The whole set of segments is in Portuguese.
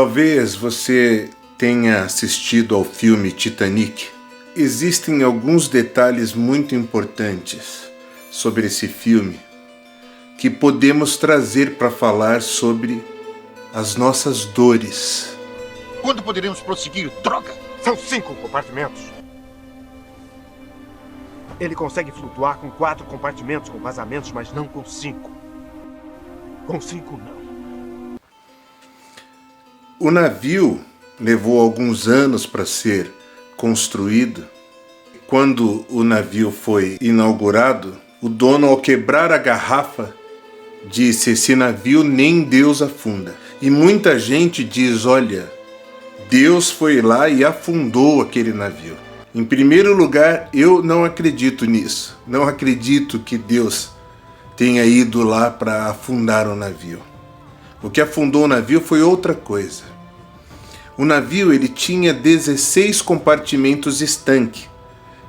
Talvez você tenha assistido ao filme Titanic. Existem alguns detalhes muito importantes sobre esse filme que podemos trazer para falar sobre as nossas dores. Quando poderemos prosseguir? Droga! São 5 compartimentos. Ele consegue flutuar com 4 compartimentos com vazamentos, mas não com 5. Com 5, não. O navio levou alguns anos para ser construído. Quando o navio foi inaugurado, o dono, ao quebrar a garrafa, disse: esse navio nem Deus afunda. E muita gente diz: olha, Deus foi lá e afundou aquele navio. Em primeiro lugar, eu não acredito nisso. Não acredito que Deus tenha ido lá para afundar o navio. O que afundou o navio foi outra coisa. O navio ele tinha 16 compartimentos estanque.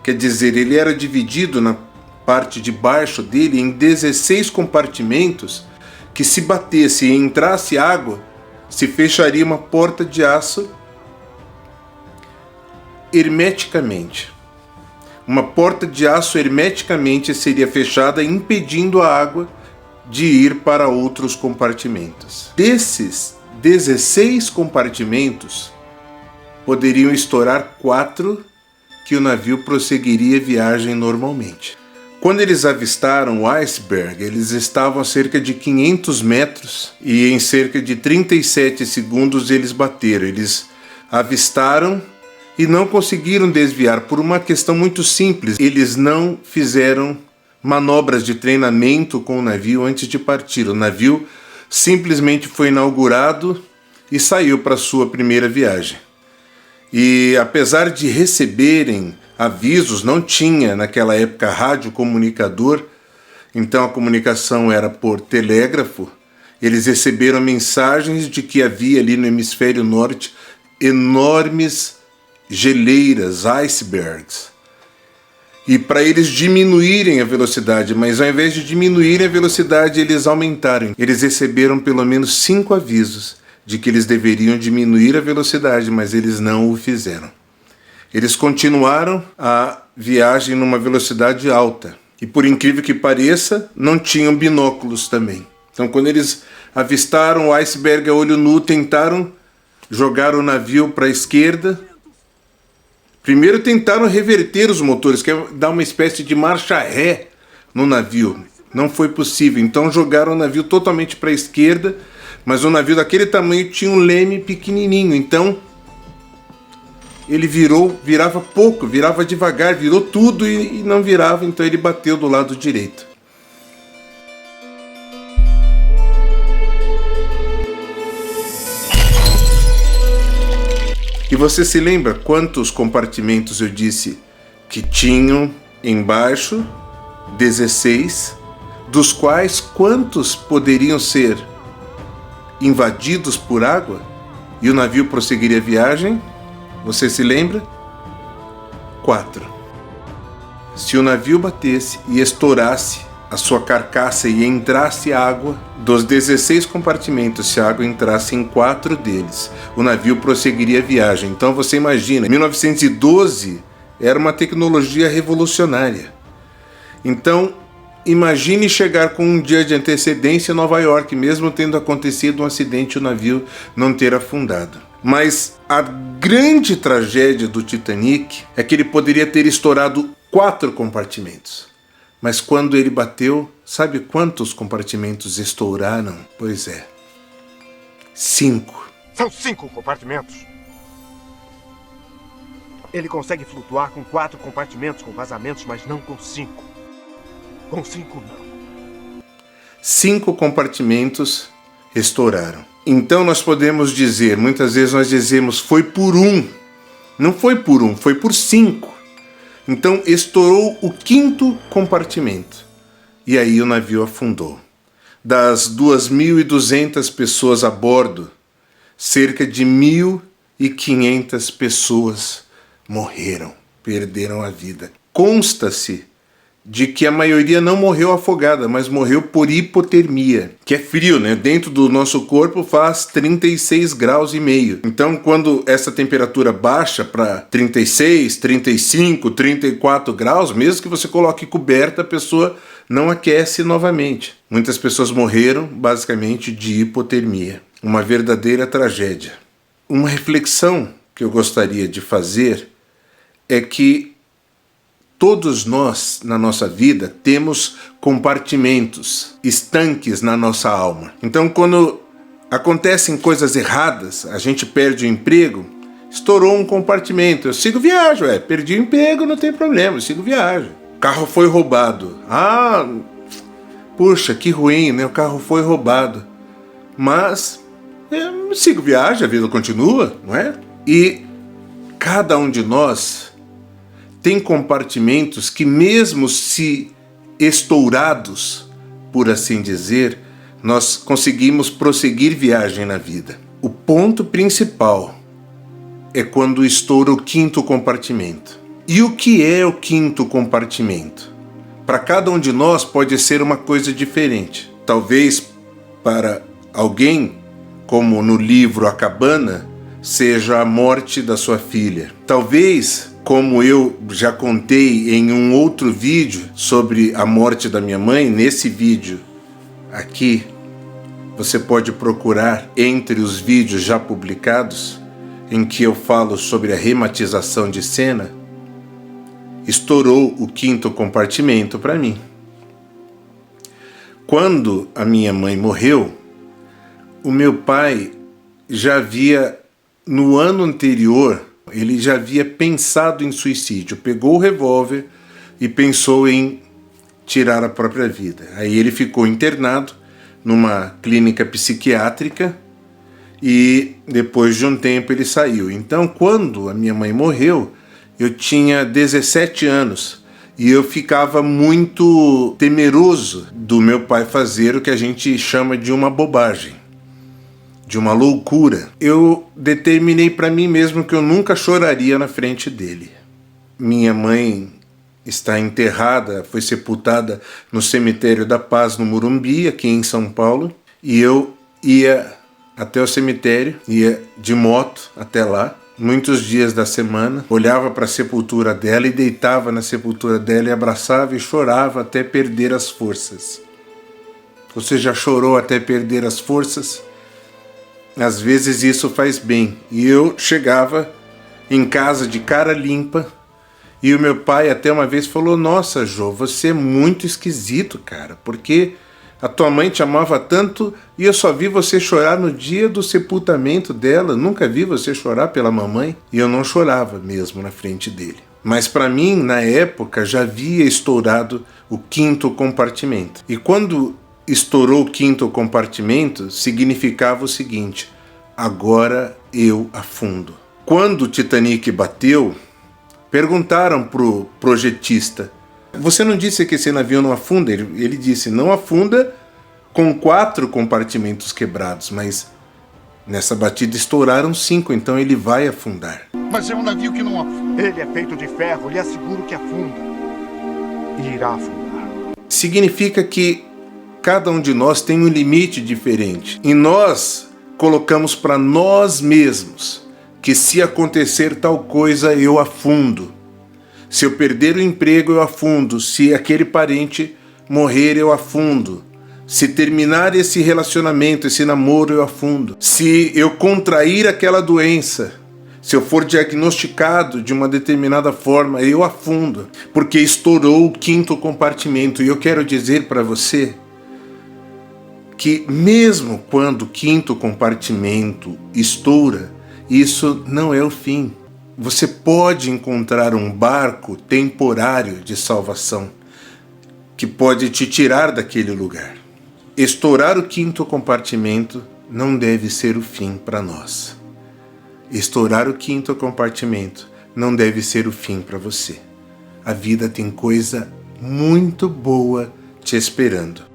Quer dizer, ele era dividido na parte de baixo dele em 16 compartimentos que, se batesse e entrasse água, se fecharia uma porta de aço hermeticamente. Uma porta de aço hermeticamente seria fechada, impedindo a água de ir para outros compartimentos. Desses 16 compartimentos, poderiam estourar 4 que o navio prosseguiria a viagem normalmente. Quando eles avistaram o iceberg, eles estavam a cerca de 500 metros e em cerca de 37 segundos eles bateram. Eles avistaram e não conseguiram desviar por uma questão muito simples. Eles não fizeram manobras de treinamento com o navio antes de partir. O navio simplesmente foi inaugurado e saiu para sua primeira viagem. E apesar de receberem avisos, não tinha naquela época radiocomunicador, então a comunicação era por telégrafo. Eles receberam mensagens de que havia ali no hemisfério norte enormes geleiras, icebergs. E para eles diminuírem a velocidade, mas ao invés de diminuírem a velocidade, eles aumentaram. Eles receberam pelo menos 5 avisos de que eles deveriam diminuir a velocidade, mas eles não o fizeram. Eles continuaram a viagem numa velocidade alta. E por incrível que pareça, não tinham binóculos também. Então quando eles avistaram o iceberg a olho nu, tentaram jogar o navio para a esquerda. Primeiro tentaram reverter os motores, que é dar uma espécie de marcha ré no navio. Não foi possível, então jogaram o navio totalmente para a esquerda, mas o navio daquele tamanho tinha um leme pequenininho, então ele virava pouco, virava devagar, virou tudo e não virava, então ele bateu do lado direito. E você se lembra quantos compartimentos eu disse que tinham embaixo? 16, dos quais quantos poderiam ser invadidos por água e o navio prosseguiria a viagem? Você se lembra? 4. Se o navio batesse e estourasse a sua carcaça e entrasse água, dos 16 compartimentos, se a água entrasse em 4 deles, o navio prosseguiria a viagem. Então você imagina, 1912 era uma tecnologia revolucionária. Então imagine chegar com um dia de antecedência em Nova York, mesmo tendo acontecido um acidente e o navio não ter afundado. Mas a grande tragédia do Titanic é que ele poderia ter estourado 4 compartimentos. Mas quando ele bateu, sabe quantos compartimentos estouraram? Pois é, 5. São 5 compartimentos. Ele consegue flutuar com 4 compartimentos com vazamentos, mas não com 5. Com 5, não. 5 compartimentos estouraram. Então nós podemos dizer, muitas vezes nós dizemos, foi por 1. Não foi por 1, foi por 5. Então estourou o 5º compartimento. E aí o navio afundou. Das 2.200 pessoas a bordo, cerca de 1.500 pessoas morreram, perderam a vida. Consta-se de que a maioria não morreu afogada, mas morreu por hipotermia, que é frio, né? Dentro do nosso corpo faz 36 graus e meio. Então, quando essa temperatura baixa para 36, 35, 34 graus, mesmo que você coloque coberta, a pessoa não aquece novamente. Muitas pessoas morreram basicamente de hipotermia. Uma verdadeira tragédia. Uma reflexão que eu gostaria de fazer é que todos nós, na nossa vida, temos compartimentos, estanques na nossa alma. Então, quando acontecem coisas erradas, a gente perde o emprego, estourou um compartimento. Eu sigo viagem, perdi o emprego, não tem problema, eu sigo viagem. O carro foi roubado. Puxa, que ruim, né? O carro foi roubado. Mas eu sigo viagem, a vida continua, não é? E cada um de nós tem compartimentos que, mesmo se estourados, por assim dizer, nós conseguimos prosseguir viagem na vida. O ponto principal é quando estoura o quinto compartimento. E o que é o quinto compartimento? Para cada um de nós pode ser uma coisa diferente. Talvez para alguém, como no livro A Cabana, seja a morte da sua filha. Talvez, como eu já contei em um outro vídeo sobre a morte da minha mãe, nesse vídeo aqui, você pode procurar entre os vídeos já publicados, em que eu falo sobre a rematização de Senna, estourou o quinto compartimento para mim. Quando a minha mãe morreu, o meu pai já havia, no ano anterior, ele já havia pensado em suicídio. Pegou o revólver e pensou em tirar a própria vida. Aí ele ficou internado numa clínica psiquiátrica e depois de um tempo ele saiu. Então, quando a minha mãe morreu, eu tinha 17 anos e eu ficava muito temeroso do meu pai fazer o que a gente chama de uma bobagem, de uma loucura. Eu determinei para mim mesmo que eu nunca choraria na frente dele. Minha mãe está enterrada, foi sepultada no Cemitério da Paz, no Morumbi, aqui em São Paulo, e eu ia até o cemitério, ia de moto até lá, muitos dias da semana, olhava para a sepultura dela e deitava na sepultura dela e abraçava e chorava até perder as forças. Você já chorou até perder as forças? Às vezes isso faz bem. E eu chegava em casa de cara limpa e o meu pai até uma vez falou: "Nossa, Jô, você é muito esquisito, cara, porque a tua mãe te amava tanto e eu só vi você chorar no dia do sepultamento dela, nunca vi você chorar pela mamãe." E eu não chorava mesmo na frente dele. Mas para mim, na época, já havia estourado o quinto compartimento. E quando estourou o quinto compartimento, significava o seguinte: agora eu afundo. Quando o Titanic bateu, perguntaram pro projetista: "Você não disse que esse navio não afunda?" Ele disse: "Não afunda com 4 compartimentos quebrados, mas nessa batida estouraram 5, então ele vai afundar." Mas é um navio que não afunda. Ele é feito de ferro, lhe asseguro que afunda. E irá afundar. Significa que cada um de nós tem um limite diferente. E nós colocamos para nós mesmos que se acontecer tal coisa, eu afundo. Se eu perder o emprego, eu afundo. Se aquele parente morrer, eu afundo. Se terminar esse relacionamento, esse namoro, eu afundo. Se eu contrair aquela doença, se eu for diagnosticado de uma determinada forma, eu afundo. Porque estourou o quinto compartimento. E eu quero dizer para você que mesmo quando o quinto compartimento estoura, isso não é o fim. Você pode encontrar um barco temporário de salvação que pode te tirar daquele lugar. Estourar o quinto compartimento não deve ser o fim para nós. Estourar o quinto compartimento não deve ser o fim para você. A vida tem coisa muito boa te esperando.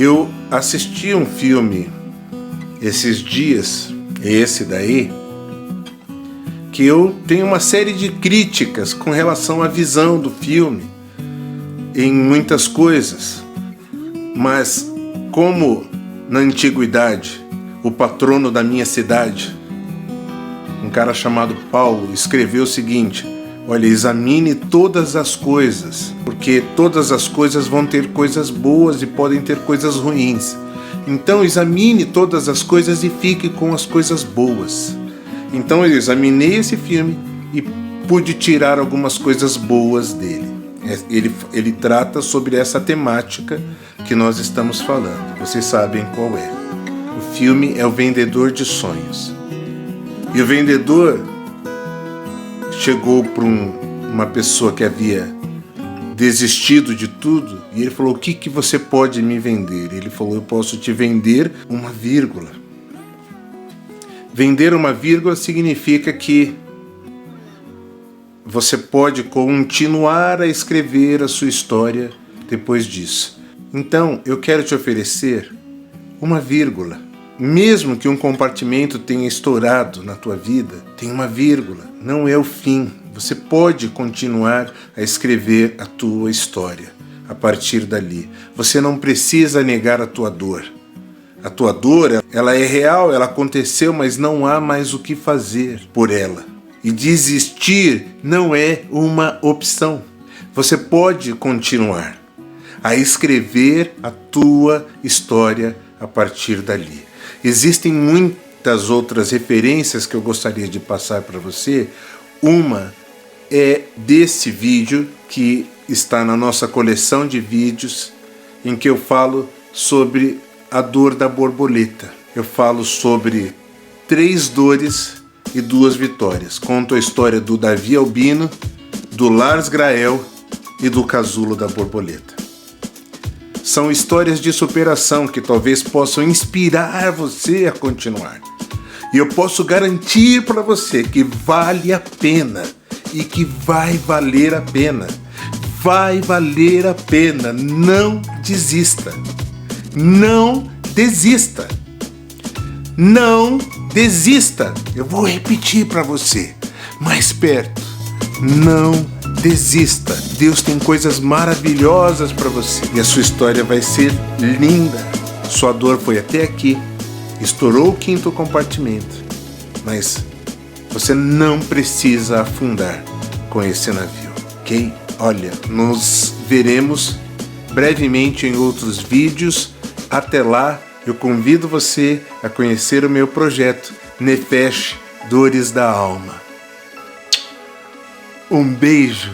Eu assisti um filme esses dias, esse daí, que eu tenho uma série de críticas com relação à visão do filme em muitas coisas, mas como na antiguidade o patrono da minha cidade, um cara chamado Paulo, escreveu o seguinte: olha, examine todas as coisas, porque todas as coisas vão ter coisas boas e podem ter coisas ruins. Então examine todas as coisas e fique com as coisas boas. Então eu examinei esse filme e pude tirar algumas coisas boas dele. Ele trata sobre essa temática que nós estamos falando. Vocês sabem qual é. O filme é O Vendedor de Sonhos. E o vendedor chegou para uma pessoa que havia desistido de tudo e ele falou: o que você pode me vender? Ele falou: eu posso te vender uma vírgula. Vender uma vírgula significa que você pode continuar a escrever a sua história depois disso. Então, eu quero te oferecer uma vírgula. Mesmo que um compartimento tenha estourado na tua vida, tem uma vírgula, não é o fim. Você pode continuar a escrever a tua história a partir dali. Você não precisa negar a tua dor. A tua dor, ela é real, ela aconteceu, mas não há mais o que fazer por ela. E desistir não é uma opção. Você pode continuar a escrever a tua história a partir dali. Existem muitas outras referências que eu gostaria de passar para você. Uma é desse vídeo que está na nossa coleção de vídeos, em que eu falo sobre a dor da borboleta. Eu falo sobre 3 dores e 2 vitórias. Conto a história do Davi Albino, do Lars Grael e do casulo da borboleta. São histórias de superação que talvez possam inspirar você a continuar. E eu posso garantir para você que vale a pena e que vai valer a pena. Vai valer a pena. Não desista. Não desista. Não desista. Eu vou repetir para você, mais perto. Não desista. Deus tem coisas maravilhosas para você e a sua história vai ser linda. Sua dor foi até aqui, estourou o 5º compartimento, mas você não precisa afundar com esse navio, ok? Olha, nos veremos brevemente em outros vídeos. Até lá, eu convido você a conhecer o meu projeto Nefesh, Dores da Alma. Um beijo